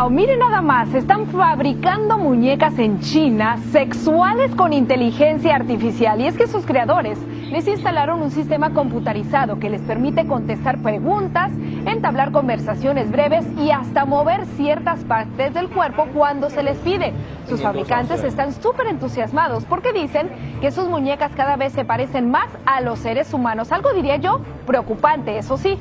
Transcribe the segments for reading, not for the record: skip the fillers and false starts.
¡Wow! Miren nada más, están fabricando muñecas en China sexuales con inteligencia artificial. Y es que sus creadores les instalaron un sistema computarizado que les permite contestar preguntas, entablar conversaciones breves y hasta mover ciertas partes del cuerpo cuando se les pide. Sus fabricantes están súper entusiasmados porque dicen que sus muñecas cada vez se parecen más a los seres humanos. Algo, diría yo, preocupante, eso sí.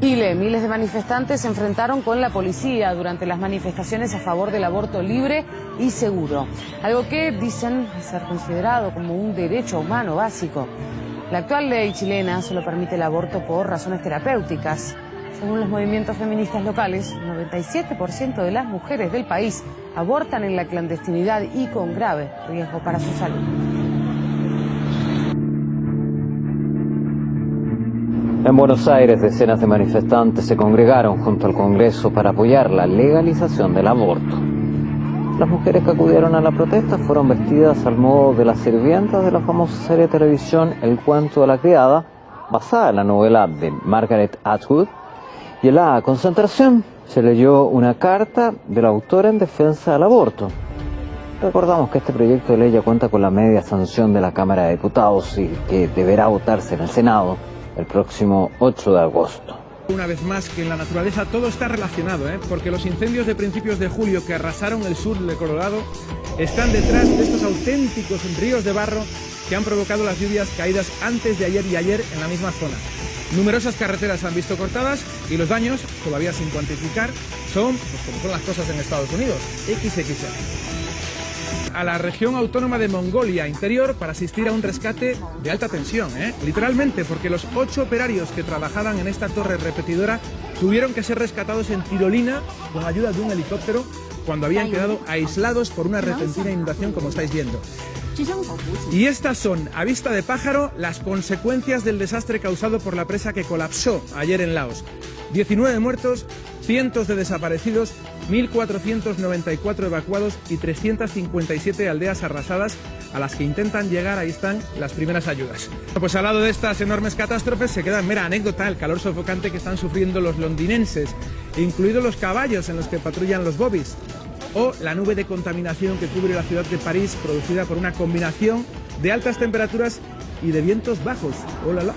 Chile, miles de manifestantes se enfrentaron con la policía durante las manifestaciones a favor del aborto libre y seguro, algo que dicen ser considerado como un derecho humano básico. La actual ley chilena solo permite el aborto por razones terapéuticas. Según los movimientos feministas locales, el 97% de las mujeres del país abortan en la clandestinidad y con grave riesgo para su salud. En Buenos Aires, decenas de manifestantes se congregaron junto al Congreso para apoyar la legalización del aborto. Las mujeres que acudieron a la protesta fueron vestidas al modo de las sirvientas de la famosa serie de televisión El cuento de la criada, basada en la novela de Margaret Atwood, y en la concentración se leyó una carta del autor en defensa del aborto. Recordamos que este proyecto de ley ya cuenta con la media sanción de la Cámara de Diputados y que deberá votarse en el Senado el próximo 8 de agosto. Una vez más que en la naturaleza todo está relacionado, porque los incendios de principios de julio que arrasaron el sur de Colorado están detrás de estos auténticos ríos de barro que han provocado las lluvias caídas antes de ayer y ayer en la misma zona. Numerosas carreteras se han visto cortadas y los daños, todavía sin cuantificar, son, pues como son las cosas en Estados Unidos, XXL. A la región autónoma de Mongolia Interior para asistir a un rescate de alta tensión, literalmente, porque los 8 operarios que trabajaban en esta torre repetidora tuvieron que ser rescatados en tirolina con ayuda de un helicóptero cuando habían quedado aislados por una repentina inundación, como estáis viendo. Y estas son, a vista de pájaro, las consecuencias del desastre causado por la presa que colapsó ayer en Laos. 19 muertos, cientos de desaparecidos, 1.494 evacuados y 357 aldeas arrasadas a las que intentan llegar, ahí están, las primeras ayudas. Pues al lado de estas enormes catástrofes se queda en mera anécdota el calor sofocante que están sufriendo los londinenses, incluidos los caballos en los que patrullan los bobbies, o la nube de contaminación que cubre la ciudad de París, producida por una combinación de altas temperaturas y de vientos bajos. ¡Oh, la, la!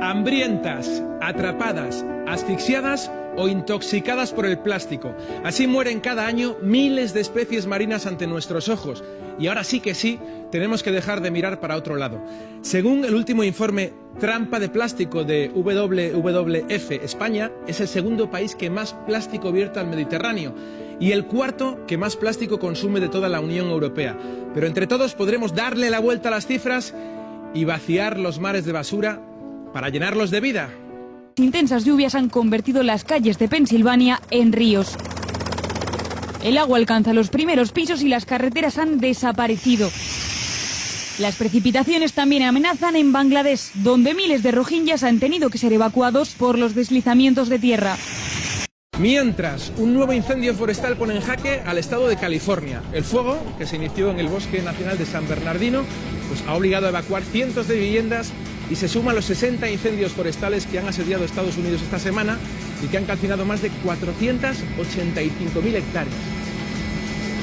Hambrientas, atrapadas, asfixiadas o intoxicadas por el plástico. Así mueren cada año miles de especies marinas ante nuestros ojos. Y ahora sí que sí, tenemos que dejar de mirar para otro lado. Según el último informe Trampa de Plástico de WWF, España es el segundo país que más plástico vierte al Mediterráneo y el cuarto que más plástico consume de toda la Unión Europea. Pero entre todos podremos darle la vuelta a las cifras y vaciar los mares de basura para llenarlos de vida. Intensas lluvias han convertido las calles de Pensilvania en ríos. El agua alcanza los primeros pisos y las carreteras han desaparecido. Las precipitaciones también amenazan en Bangladesh, donde miles de rohingyas han tenido que ser evacuados por los deslizamientos de tierra. Mientras, un nuevo incendio forestal pone en jaque al estado de California. El fuego, que se inició en el Bosque Nacional de San Bernardino, pues ha obligado a evacuar cientos de viviendas y se suma a los 60 incendios forestales que han asediado Estados Unidos esta semana y que han calcinado más de 485.000 hectáreas.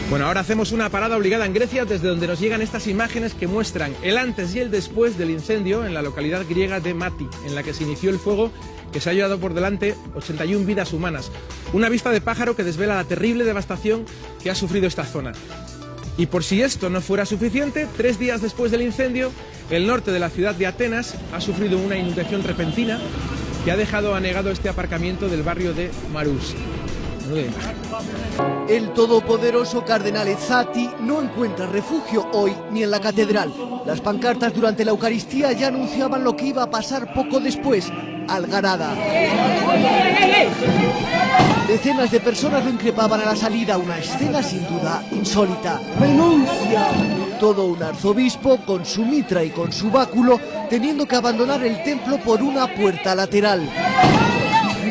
Bueno, ahora hacemos una parada obligada en Grecia, desde donde nos llegan estas imágenes que muestran el antes y el después del incendio en la localidad griega de Mati, en la que se inició el fuego que se ha llevado por delante 81 vidas humanas. Una vista de pájaro que desvela la terrible devastación que ha sufrido esta zona. Y por si esto no fuera suficiente, 3 días después del incendio, el norte de la ciudad de Atenas ha sufrido una inundación repentina que ha dejado anegado este aparcamiento del barrio de Marous. El todopoderoso cardenal Ezzati no encuentra refugio hoy ni en la catedral. Las pancartas durante la Eucaristía ya anunciaban lo que iba a pasar poco después. Algarada. Decenas de personas lo increpaban a la salida, una escena sin duda insólita. ¡Renuncia! Todo un arzobispo con su mitra y con su báculo teniendo que abandonar el templo por una puerta lateral.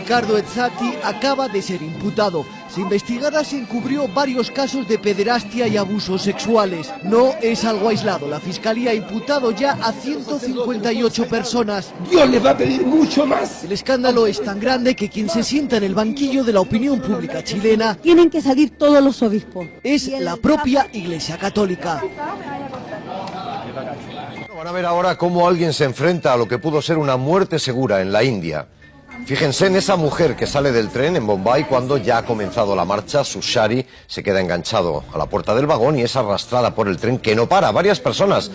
Ricardo Ezzati acaba de ser imputado. Su investigada se encubrió varios casos de pederastia y abusos sexuales. No es algo aislado. La Fiscalía ha imputado ya a 158 personas. Dios les va a pedir mucho más. El escándalo es tan grande que quien se sienta en el banquillo de la opinión pública chilena tienen que salir todos los obispos. Es la propia Iglesia Católica. Van a ver ahora cómo alguien se enfrenta a lo que pudo ser una muerte segura en la India. Fíjense en esa mujer que sale del tren en Bombay cuando ya ha comenzado la marcha. Su shari se queda enganchado a la puerta del vagón y es arrastrada por el tren que no para. Varias personas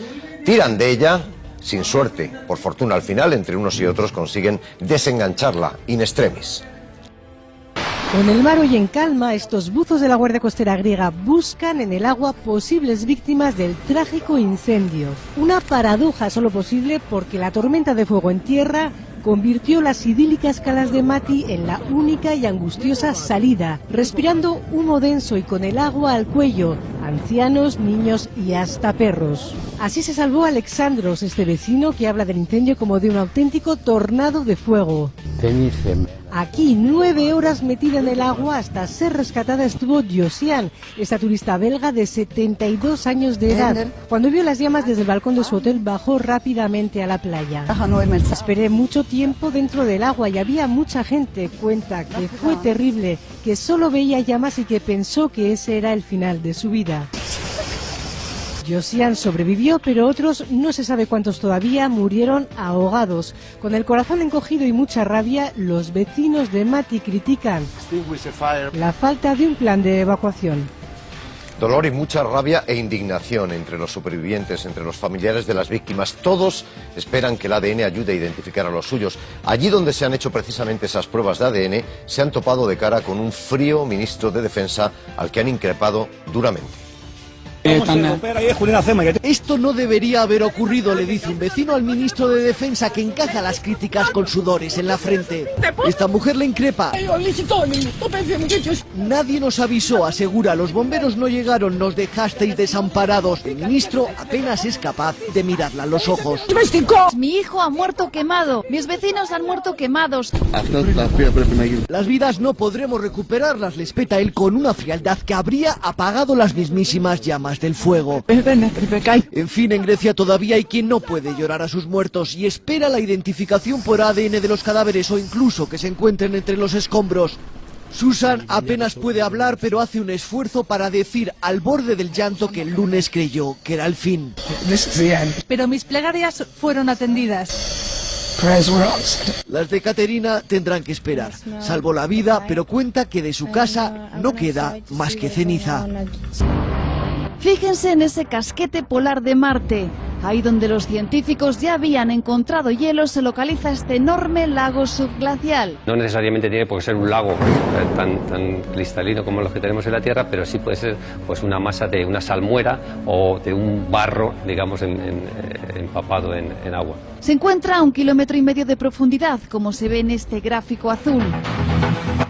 tiran de ella sin suerte. Por fortuna, al final, entre unos y otros consiguen desengancharla in extremis. Con el mar hoy en calma, estos buzos de la Guardia Costera griega buscan en el agua posibles víctimas del trágico incendio. Una paradoja solo posible porque la tormenta de fuego en tierra convirtió las idílicas calas de Mati en la única y angustiosa salida, respirando humo denso y con el agua al cuello, ancianos, niños y hasta perros. Así se salvó Alexandros, este vecino que habla del incendio como de un auténtico tornado de fuego. Aquí 9 horas metida en el agua hasta ser rescatada estuvo Josiane, esta turista belga de 72 años de edad. Cuando vio las llamas desde el balcón de su hotel bajó rápidamente a la playa. Esperé mucho tiempo dentro del agua y había mucha gente. Cuenta que fue terrible, que solo veía llamas y que pensó que ese era el final de su vida. Josiane sobrevivió, pero otros, no se sabe cuántos todavía, murieron ahogados. Con el corazón encogido y mucha rabia, los vecinos de Mati critican la falta de un plan de evacuación. Dolor y mucha rabia e indignación entre los supervivientes, entre los familiares de las víctimas. Todos esperan que el ADN ayude a identificar a los suyos. Allí donde se han hecho precisamente esas pruebas de ADN, se han topado de cara con un frío ministro de Defensa al que han increpado duramente. Esto no debería haber ocurrido, le dice un vecino al ministro de Defensa, que encaja las críticas con sudores en la frente. Esta mujer le increpa. Nadie nos avisó, asegura, los bomberos no llegaron, nos dejasteis desamparados. El ministro apenas es capaz de mirarla a los ojos. Mi hijo ha muerto quemado, mis vecinos han muerto quemados. Las vidas no podremos recuperarlas, les peta él con una frialdad que habría apagado las mismísimas llamas del fuego. En fin, en Grecia todavía hay quien no puede llorar a sus muertos y espera la identificación por ADN de los cadáveres o incluso que se encuentren entre los escombros. Susan apenas puede hablar, pero hace un esfuerzo para decir al borde del llanto que el lunes creyó que era el fin. Pero mis plegarias fueron atendidas. Las de Caterina tendrán que esperar. Salvó la vida, pero cuenta que de su casa no queda más que ceniza. Fíjense en ese casquete polar de Marte. Ahí donde los científicos ya habían encontrado hielo se localiza este enorme lago subglacial. No necesariamente tiene por qué ser un lago tan cristalino como los que tenemos en la Tierra, pero sí puede ser pues una masa de una salmuera o de un barro, digamos, empapado en agua. Se encuentra a 1,5 kilómetros de profundidad, como se ve en este gráfico azul.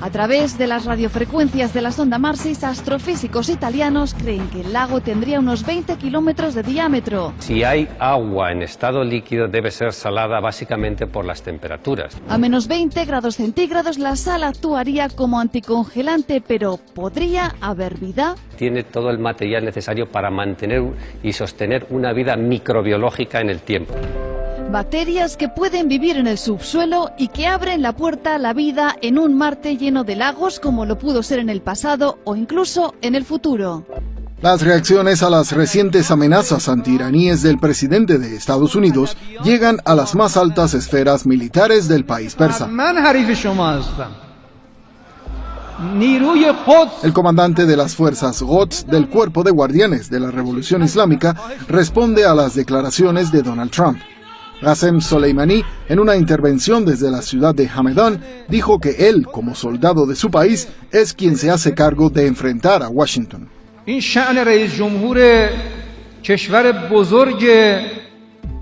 A través de las radiofrecuencias de la sonda Marsis, astrofísicos italianos creen que el lago tendría unos 20 kilómetros de diámetro. Si hay agua en estado líquido, debe ser salada básicamente por las temperaturas. A menos 20 grados centígrados la sal actuaría como anticongelante, pero ¿podría haber vida? Tiene todo el material necesario para mantener y sostener una vida microbiológica en el tiempo. Bacterias que pueden vivir en el subsuelo y que abren la puerta a la vida en un Marte lleno de lagos, como lo pudo ser en el pasado o incluso en el futuro. Las reacciones a las recientes amenazas antiiraníes del presidente de Estados Unidos llegan a las más altas esferas militares del país persa. El comandante de las fuerzas Quds del Cuerpo de Guardianes de la Revolución Islámica responde a las declaraciones de Donald Trump. Qasem Soleimani, en una intervención desde la ciudad de Hamedan, dijo que él, como soldado de su país, es quien se hace cargo de enfrentar a Washington.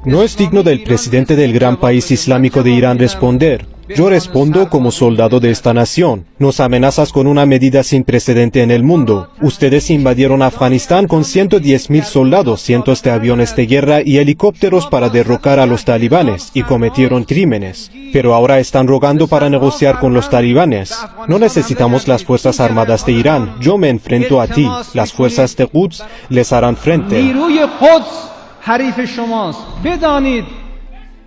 No es digno del presidente del gran país islámico de Irán responder. Yo respondo como soldado de esta nación. Nos amenazas con una medida sin precedente en el mundo. Ustedes invadieron Afganistán con 110.000 soldados, cientos de aviones de guerra y helicópteros para derrocar a los talibanes y cometieron crímenes. Pero ahora están rogando para negociar con los talibanes. No necesitamos las Fuerzas Armadas de Irán. Yo me enfrento a ti. Las fuerzas de Quds les harán frente.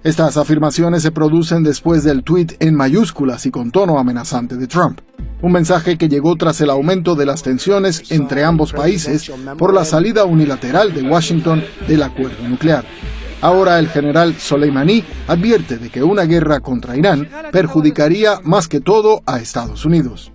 Estas afirmaciones se producen después del tuit en mayúsculas y con tono amenazante de Trump. Un mensaje que llegó tras el aumento de las tensiones entre ambos países por la salida unilateral de Washington del acuerdo nuclear. Ahora el general Soleimani advierte de que una guerra contra Irán perjudicaría más que todo a Estados Unidos.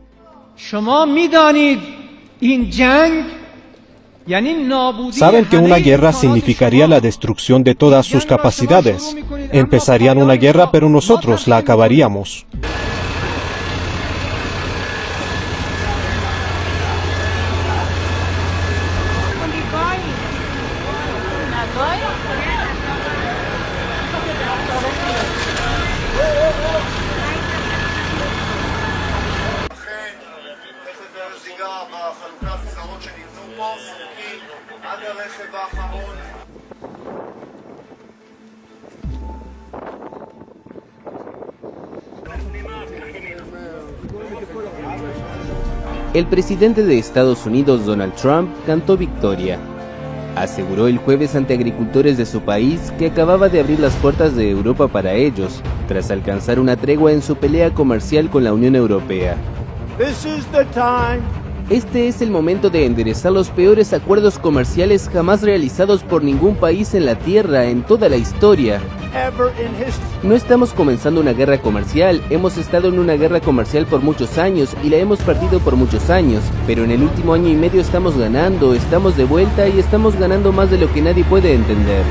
Saben que una guerra significaría la destrucción de todas sus capacidades. Empezarían una guerra, pero nosotros la acabaríamos. El presidente de Estados Unidos, Donald Trump, cantó victoria. Aseguró el jueves ante agricultores de su país que acababa de abrir las puertas de Europa para ellos, tras alcanzar una tregua en su pelea comercial con la Unión Europea. Este es el momento de enderezar los peores acuerdos comerciales jamás realizados por ningún país en la Tierra en toda la historia. No estamos comenzando una guerra comercial, hemos estado en una guerra comercial por muchos años y la hemos perdido por muchos años, pero en el último año y medio estamos ganando, estamos de vuelta y estamos ganando más de lo que nadie puede entender.